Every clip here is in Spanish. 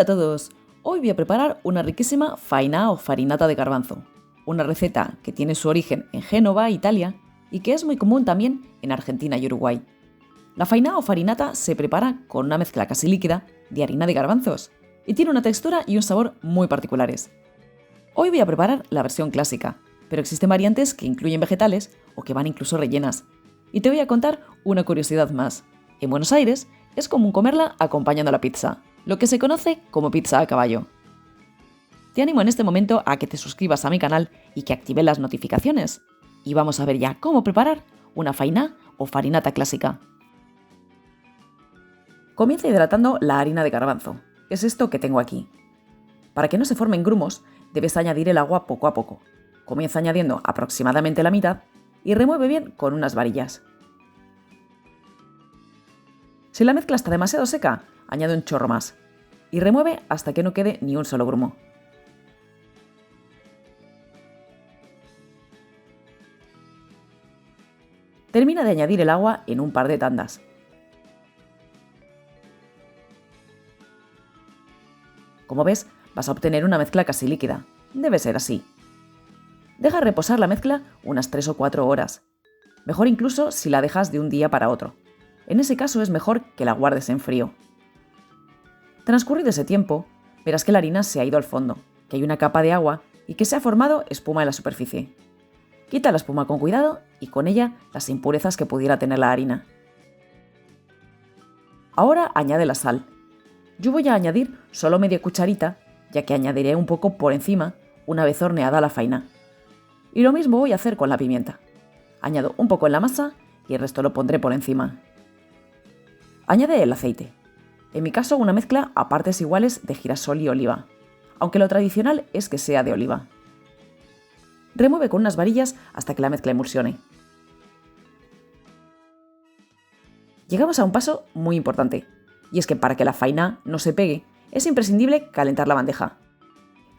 Hola a todos, hoy voy a preparar una riquísima faina o farinata de garbanzo, una receta que tiene su origen en Génova, Italia, y que es muy común también en Argentina y Uruguay. La faina o farinata se prepara con una mezcla casi líquida de harina de garbanzos, y tiene una textura y un sabor muy particulares. Hoy voy a preparar la versión clásica, pero existen variantes que incluyen vegetales o que van incluso rellenas. Y te voy a contar una curiosidad más. En Buenos Aires es común comerla acompañando la pizza, lo que se conoce como pizza a caballo. Te animo en este momento a que te suscribas a mi canal y que actives las notificaciones. Y vamos a ver ya cómo preparar una faina o farinata clásica. Comienza hidratando la harina de garbanzo. Es esto que tengo aquí. Para que no se formen grumos, debes añadir el agua poco a poco. Comienza añadiendo aproximadamente la mitad y remueve bien con unas varillas. Si la mezcla está demasiado seca, añade un chorro más y remueve hasta que no quede ni un solo grumo. Termina de añadir el agua en un par de tandas. Como ves, vas a obtener una mezcla casi líquida. Debe ser así. Deja reposar la mezcla unas 3 o 4 horas. Mejor incluso si la dejas de un día para otro. En ese caso es mejor que la guardes en frío. Transcurrido ese tiempo, verás que la harina se ha ido al fondo, que hay una capa de agua y que se ha formado espuma en la superficie. Quita la espuma con cuidado y con ella las impurezas que pudiera tener la harina. Ahora añade la sal. Yo voy a añadir solo media cucharita, ya que añadiré un poco por encima una vez horneada la faina. Y lo mismo voy a hacer con la pimienta. Añado un poco en la masa y el resto lo pondré por encima. Añade el aceite. En mi caso, una mezcla a partes iguales de girasol y oliva, aunque lo tradicional es que sea de oliva. Remueve con unas varillas hasta que la mezcla emulsione. Llegamos a un paso muy importante, y es que para que la faina no se pegue, es imprescindible calentar la bandeja.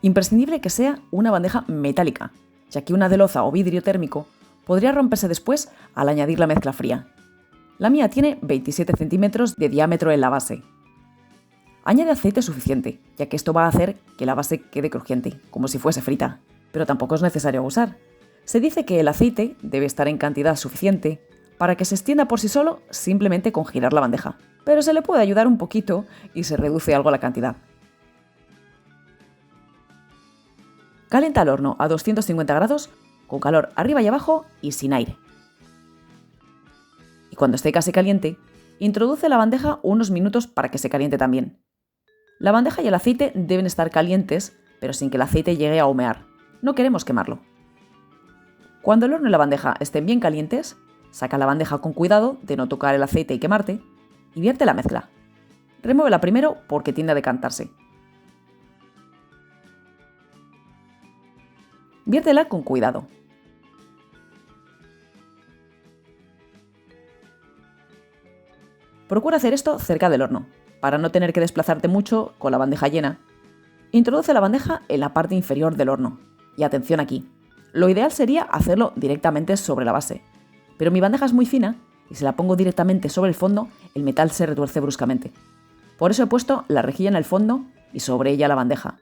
Imprescindible que sea una bandeja metálica, ya que una de loza o vidrio térmico podría romperse después al añadir la mezcla fría. La mía tiene 27 centímetros de diámetro en la base. Añade aceite suficiente, ya que esto va a hacer que la base quede crujiente, como si fuese frita, pero tampoco es necesario abusar. Se dice que el aceite debe estar en cantidad suficiente para que se extienda por sí solo simplemente con girar la bandeja, pero se le puede ayudar un poquito y se reduce algo la cantidad. Calienta el horno a 250 grados, con calor arriba y abajo y sin aire. Y cuando esté casi caliente, introduce la bandeja unos minutos para que se caliente también. La bandeja y el aceite deben estar calientes, pero sin que el aceite llegue a humear. No queremos quemarlo. Cuando el horno y la bandeja estén bien calientes, saca la bandeja con cuidado de no tocar el aceite y quemarte, y vierte la mezcla. Remuévela primero porque tiende a decantarse. Viértela con cuidado. Procura hacer esto cerca del horno, para no tener que desplazarte mucho con la bandeja llena. Introduce la bandeja en la parte inferior del horno. Y atención aquí, lo ideal sería hacerlo directamente sobre la base. Pero mi bandeja es muy fina y si la pongo directamente sobre el fondo, el metal se retuerce bruscamente. Por eso he puesto la rejilla en el fondo y sobre ella la bandeja.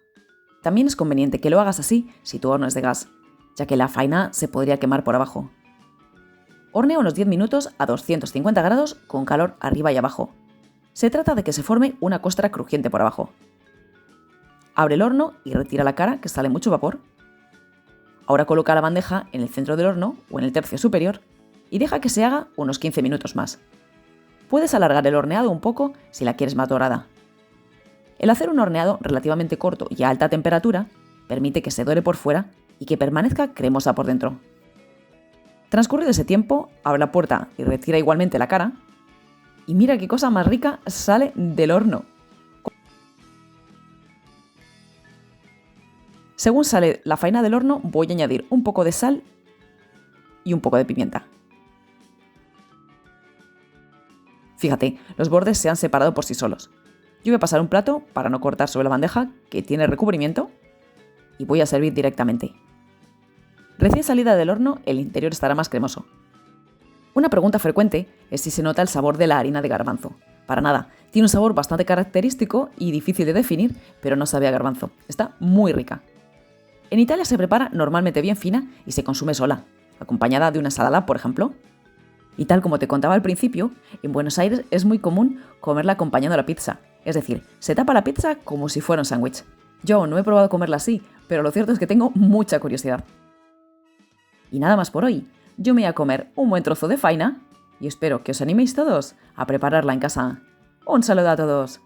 También es conveniente que lo hagas así si tu horno es de gas, ya que la faina se podría quemar por abajo. Hornea unos 10 minutos a 250 grados con calor arriba y abajo. Se trata de que se forme una costra crujiente por abajo. Abre el horno y retira la cara, que sale mucho vapor. Ahora coloca la bandeja en el centro del horno o en el tercio superior y deja que se haga unos 15 minutos más. Puedes alargar el horneado un poco si la quieres más dorada. El hacer un horneado relativamente corto y a alta temperatura permite que se dore por fuera y que permanezca cremosa por dentro. Transcurrido ese tiempo, abre la puerta y retira igualmente la cara. Y mira qué cosa más rica sale del horno. Según sale la faina del horno, voy a añadir un poco de sal y un poco de pimienta. Fíjate, los bordes se han separado por sí solos. Yo voy a pasar un plato para no cortar sobre la bandeja, que tiene recubrimiento, y voy a servir directamente. Recién salida del horno, el interior estará más cremoso. Una pregunta frecuente es si se nota el sabor de la harina de garbanzo. Para nada. Tiene un sabor bastante característico y difícil de definir, pero no sabe a garbanzo. Está muy rica. En Italia se prepara normalmente bien fina y se consume sola, acompañada de una ensalada, por ejemplo. Y tal como te contaba al principio, en Buenos Aires es muy común comerla acompañando a la pizza. Es decir, se tapa la pizza como si fuera un sándwich. Yo no he probado comerla así, pero lo cierto es que tengo mucha curiosidad. Y nada más por hoy. Yo me voy a comer un buen trozo de faina y espero que os animéis todos a prepararla en casa. ¡Un saludo a todos!